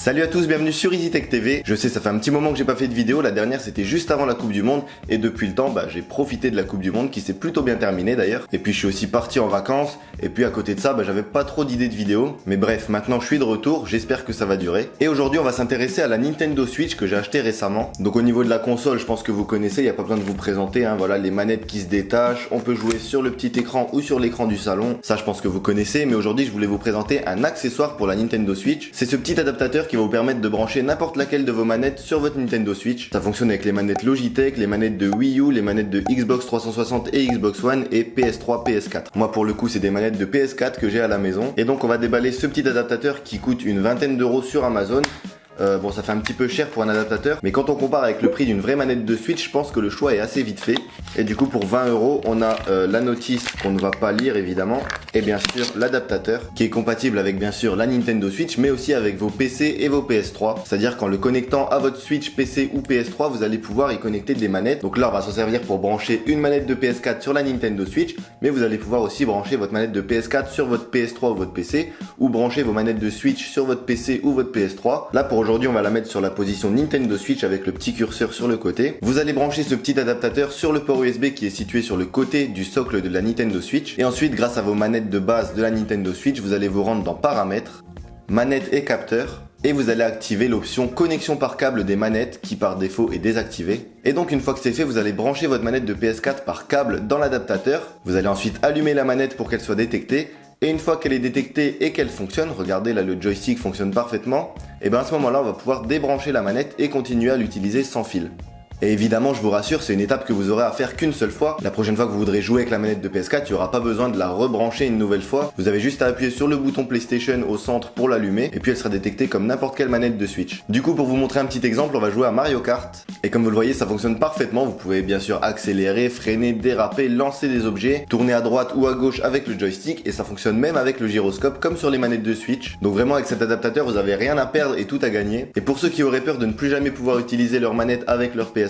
Salut à tous, bienvenue sur EasyTech TV. Je sais, ça fait un petit moment que j'ai pas fait de vidéo, la dernière c'était juste avant la Coupe du Monde et depuis le temps j'ai profité de la Coupe du Monde qui s'est plutôt bien terminée d'ailleurs. Et puis je suis aussi parti en vacances et puis à côté de ça j'avais pas trop d'idées de vidéos. Mais bref, maintenant je suis de retour, j'espère que ça va durer. Et aujourd'hui on va s'intéresser à la Nintendo Switch que j'ai acheté récemment. Donc au niveau de la console, je pense que vous connaissez, il n'y a pas besoin de vous présenter, voilà les manettes qui se détachent, on peut jouer sur le petit écran ou sur l'écran du salon. Ça je pense que vous connaissez, mais aujourd'hui je voulais vous présenter un accessoire pour la Nintendo Switch. C'est ce petit adaptateur qui va vous permettre de brancher n'importe laquelle de vos manettes sur votre Nintendo Switch. Ça fonctionne avec les manettes Logitech, les manettes de Wii U, les manettes de Xbox 360 et Xbox One et PS3, PS4. Moi pour le coup c'est des manettes de PS4 que j'ai à la maison. Et donc on va déballer ce petit adaptateur qui coûte une vingtaine d'euros sur Amazon. Bon, ça fait un petit peu cher pour un adaptateur, mais quand on compare avec le prix d'une vraie manette de Switch, je pense que le choix est assez vite fait. Et du coup, pour 20 euros, on a la notice qu'on ne va pas lire évidemment, et bien sûr l'adaptateur qui est compatible avec bien sûr la Nintendo Switch, mais aussi avec vos PC et vos PS3. C'est-à-dire qu'en le connectant à votre Switch, PC ou PS3, vous allez pouvoir y connecter des manettes. Donc là, on va s'en servir pour brancher une manette de PS4 sur la Nintendo Switch, mais vous allez pouvoir aussi brancher votre manette de PS4 sur votre PS3 ou votre PC, ou brancher vos manettes de Switch sur votre PC ou votre PS3. Là, pour aujourd'hui, on va la mettre sur la position Nintendo Switch avec le petit curseur sur le côté. Vous allez brancher ce petit adaptateur sur le port USB qui est situé sur le côté du socle de la Nintendo Switch. Et ensuite, grâce à vos manettes de base de la Nintendo Switch, vous allez vous rendre dans Paramètres, Manettes et Capteurs. Et vous allez activer l'option connexion par câble des manettes qui par défaut est désactivée. Et donc une fois que c'est fait, vous allez brancher votre manette de PS4 par câble dans l'adaptateur. Vous allez ensuite allumer la manette pour qu'elle soit détectée. Et une fois qu'elle est détectée et qu'elle fonctionne, regardez là le joystick fonctionne parfaitement, et bien à ce moment-là on va pouvoir débrancher la manette et continuer à l'utiliser sans fil. Et évidemment, je vous rassure, c'est une étape que vous aurez à faire qu'une seule fois. La prochaine fois que vous voudrez jouer avec la manette de PS4, il n'y aura pas besoin de la rebrancher une nouvelle fois. Vous avez juste à appuyer sur le bouton PlayStation au centre pour l'allumer, et puis elle sera détectée comme n'importe quelle manette de Switch. Du coup, pour vous montrer un petit exemple, on va jouer à Mario Kart. Et comme vous le voyez, ça fonctionne parfaitement. Vous pouvez bien sûr accélérer, freiner, déraper, lancer des objets, tourner à droite ou à gauche avec le joystick, et ça fonctionne même avec le gyroscope comme sur les manettes de Switch. Donc vraiment, avec cet adaptateur, vous avez rien à perdre et tout à gagner. Et pour ceux qui auraient peur de ne plus jamais pouvoir utiliser leur manette avec leur PS4,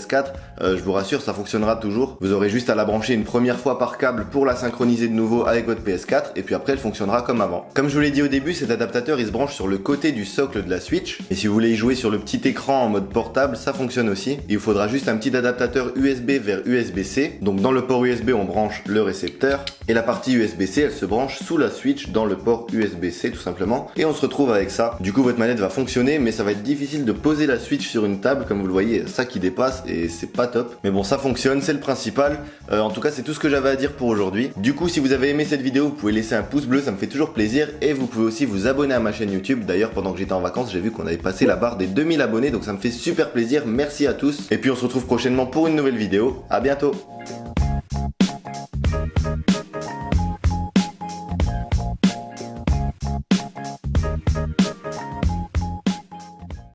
je vous rassure, ça fonctionnera toujours. Vous aurez juste à la brancher une première fois par câble pour la synchroniser de nouveau avec votre PS4 et puis après elle fonctionnera comme avant. Comme je vous l'ai dit au début, cet adaptateur il se branche sur le côté du socle de la Switch. Et si vous voulez y jouer sur le petit écran en mode portable, ça fonctionne aussi. Il vous faudra juste un petit adaptateur USB vers USB-C. Donc dans le port USB, on branche le récepteur et la partie USB-C elle se branche sous la Switch dans le port USB-C tout simplement. Et on se retrouve avec ça. Du coup votre manette va fonctionner, mais ça va être difficile de poser la Switch sur une table. Comme vous le voyez, ça qui dépasse et c'est pas top. Mais bon, ça fonctionne, c'est le principal. En tout cas, c'est tout ce que j'avais à dire pour aujourd'hui. Du coup, si vous avez aimé cette vidéo, vous pouvez laisser un pouce bleu, ça me fait toujours plaisir. Et vous pouvez aussi vous abonner à ma chaîne YouTube. D'ailleurs, pendant que j'étais en vacances, j'ai vu qu'on avait passé la barre des 2000 abonnés. Donc ça me fait super plaisir. Merci à tous. Et puis on se retrouve prochainement pour une nouvelle vidéo. À bientôt.